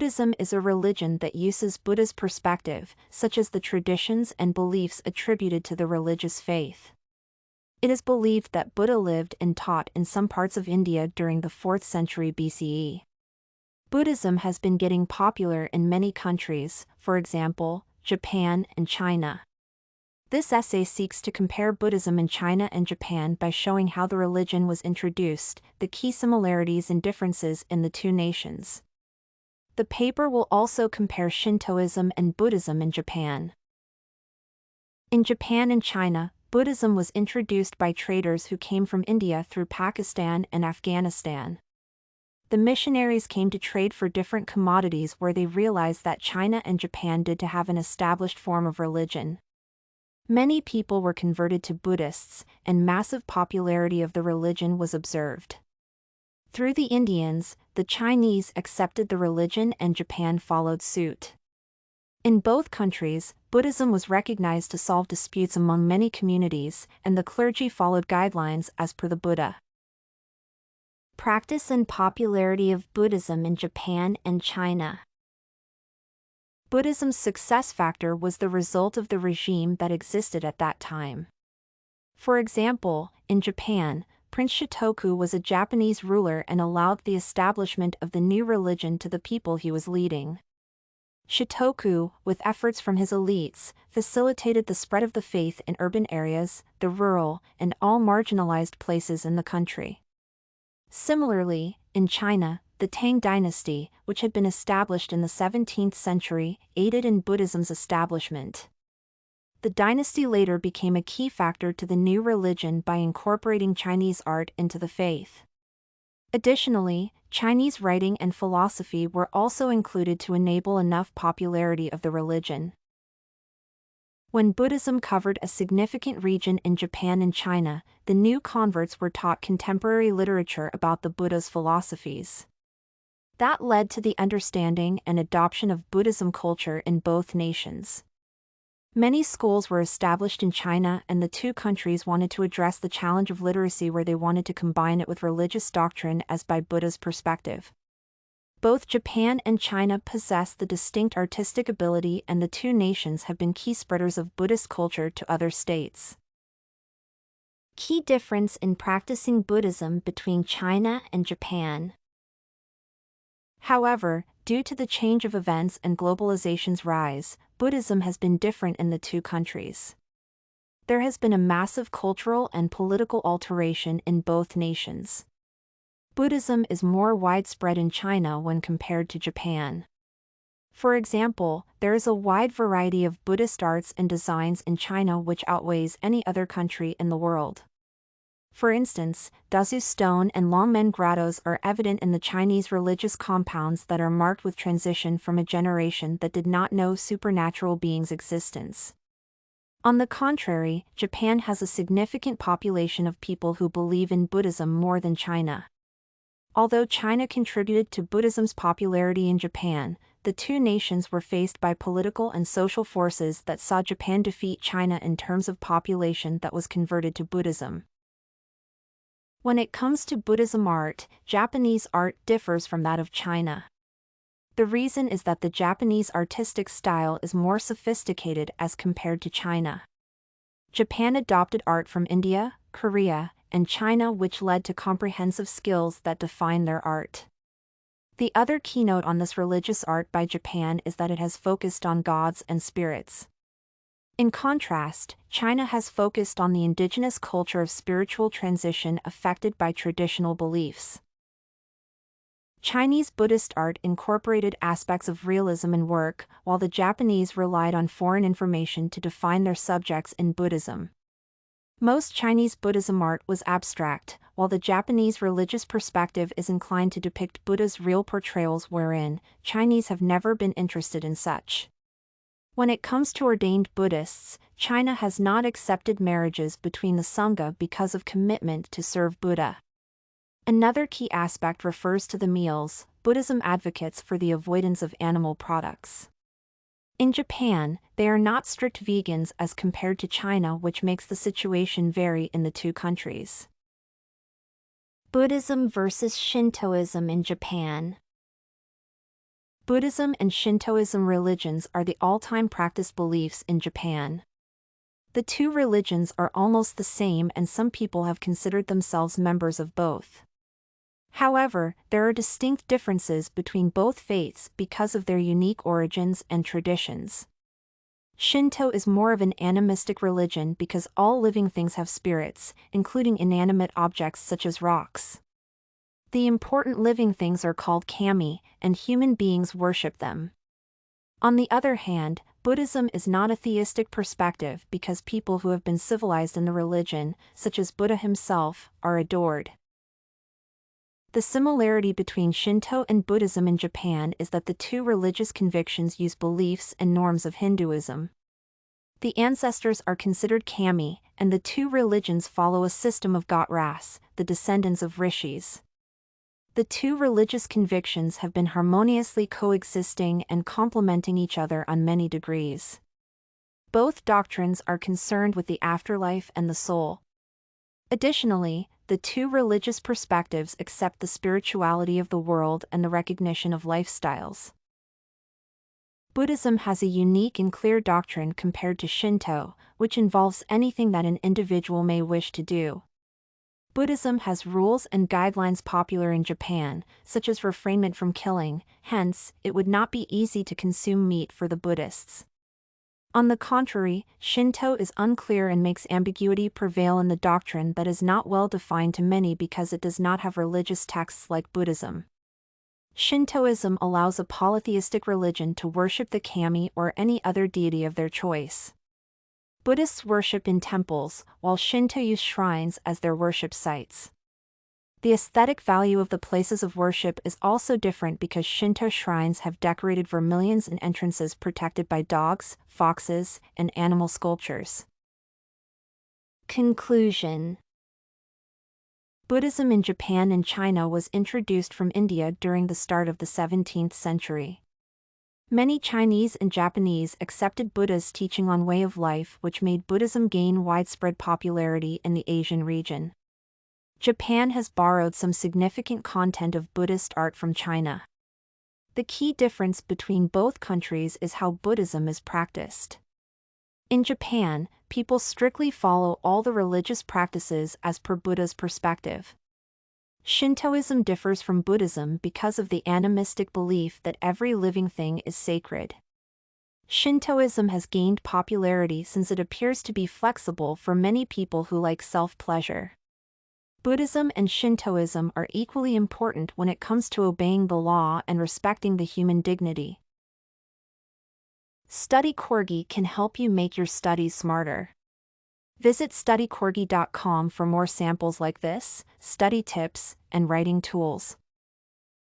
Buddhism is a religion that uses Buddha's perspective, such as the traditions and beliefs attributed to the religious faith. It is believed that Buddha lived and taught in some parts of India during the 4th century BCE. Buddhism has been getting popular in many countries, for example, Japan and China. This essay seeks to compare Buddhism in China and Japan by showing how the religion was introduced, the key similarities and differences in the two nations. The paper will also compare Shintoism and Buddhism in Japan. In Japan and China, Buddhism was introduced by traders who came from India through Pakistan and Afghanistan. The missionaries came to trade for different commodities where they realized that China and Japan did to have an established form of religion. Many people were converted to Buddhists, and massive popularity of the religion was observed. Through the Indians, the Chinese accepted the religion and Japan followed suit. In both countries, Buddhism was recognized to solve disputes among many communities, and the clergy followed guidelines as per the Buddha. Practice and popularity of Buddhism in Japan and China. Buddhism's success factor was the result of the regime that existed at that time. For example, in Japan, Prince Shotoku was a Japanese ruler and allowed the establishment of the new religion to the people he was leading. Shotoku, with efforts from his elites, facilitated the spread of the faith in urban areas, the rural, and all marginalized places in the country. Similarly, in China, the Tang dynasty, which had been established in the 17th century, aided in Buddhism's establishment. The dynasty later became a key factor to the new religion by incorporating Chinese art into the faith. Additionally, Chinese writing and philosophy were also included to enable enough popularity of the religion. When Buddhism covered a significant region in Japan and China, the new converts were taught contemporary literature about the Buddha's philosophies. That led to the understanding and adoption of Buddhism culture in both nations. Many schools were established in China, and the two countries wanted to address the challenge of literacy where they wanted to combine it with religious doctrine as by Buddha's perspective. Both Japan and China possess the distinct artistic ability, and the two nations have been key spreaders of Buddhist culture to other states. Key difference in practicing Buddhism between China and Japan. However, due to the change of events and globalization's rise, Buddhism has been different in the two countries. There has been a massive cultural and political alteration in both nations. Buddhism is more widespread in China when compared to Japan. For example, there is a wide variety of Buddhist arts and designs in China which outweighs any other country in the world. For instance, Dazu stone and Longmen grottos are evident in the Chinese religious compounds that are marked with transition from a generation that did not know supernatural beings' existence. On the contrary, Japan has a significant population of people who believe in Buddhism more than China. Although China contributed to Buddhism's popularity in Japan, the two nations were faced by political and social forces that saw Japan defeat China in terms of population that was converted to Buddhism. When it comes to Buddhism art, Japanese art differs from that of China. The reason is that the Japanese artistic style is more sophisticated as compared to China. Japan adopted art from India, Korea, and China, which led to comprehensive skills that define their art. The other keynote on this religious art by Japan is that it has focused on gods and spirits. In contrast, China has focused on the indigenous culture of spiritual transition affected by traditional beliefs. Chinese Buddhist art incorporated aspects of realism in work, while the Japanese relied on foreign information to define their subjects in Buddhism. Most Chinese Buddhism art was abstract, while the Japanese religious perspective is inclined to depict Buddha's real portrayals, wherein Chinese have never been interested in such. When it comes to ordained Buddhists, China has not accepted marriages between the Sangha because of commitment to serve Buddha. Another key aspect refers to the meals. Buddhism advocates for the avoidance of animal products. In Japan, they are not strict vegans as compared to China, which makes the situation vary in the two countries. Buddhism versus Shintoism in Japan. Buddhism and Shintoism religions are the all-time practiced beliefs in Japan. The two religions are almost the same, and some people have considered themselves members of both. However, there are distinct differences between both faiths because of their unique origins and traditions. Shintō is more of an animistic religion because all living things have spirits, including inanimate objects such as rocks. The important living things are called kami, and human beings worship them. On the other hand, Buddhism is not a theistic perspective because people who have been civilized in the religion, such as Buddha himself, are adored. The similarity between Shintō and Buddhism in Japan is that the two religious convictions use beliefs and norms of Hinduism. The ancestors are considered kami, and the two religions follow a system of Gotras, the descendants of rishis. The two religious convictions have been harmoniously coexisting and complementing each other on many degrees. Both doctrines are concerned with the afterlife and the soul. Additionally, the two religious perspectives accept the spirituality of the world and the recognition of lifestyles. Buddhism has a unique and clear doctrine compared to Shintō, which involves anything that an individual may wish to do. Buddhism has rules and guidelines popular in Japan, such as refrainment from killing, hence, it would not be easy to consume meat for the Buddhists. On the contrary, Shintō is unclear and makes ambiguity prevail in the doctrine that is not well defined to many because it does not have religious texts like Buddhism. Shintoism allows a polytheistic religion to worship the kami or any other deity of their choice. Buddhists worship in temples, while Shintō use shrines as their worship sites. The aesthetic value of the places of worship is also different because Shintō shrines have decorated vermilions and entrances protected by dogs, foxes, and animal sculptures. Conclusion. Buddhism in Japan and China was introduced from India during the start of the 17th century. Many Chinese and Japanese accepted Buddha's teaching on way of life, which made Buddhism gain widespread popularity in the Asian region. Japan has borrowed some significant content of Buddhist art from China. The key difference between both countries is how Buddhism is practiced. In Japan, people strictly follow all the religious practices as per Buddha's perspective. Shintoism differs from Buddhism because of the animistic belief that every living thing is sacred. Shintoism has gained popularity since it appears to be flexible for many people who like self-pleasure. Buddhism and Shintoism are equally important when it comes to obeying the law and respecting the human dignity. Study Corgi can help you make your studies smarter. Visit studycorgi.com for more samples like this, study tips, and writing tools.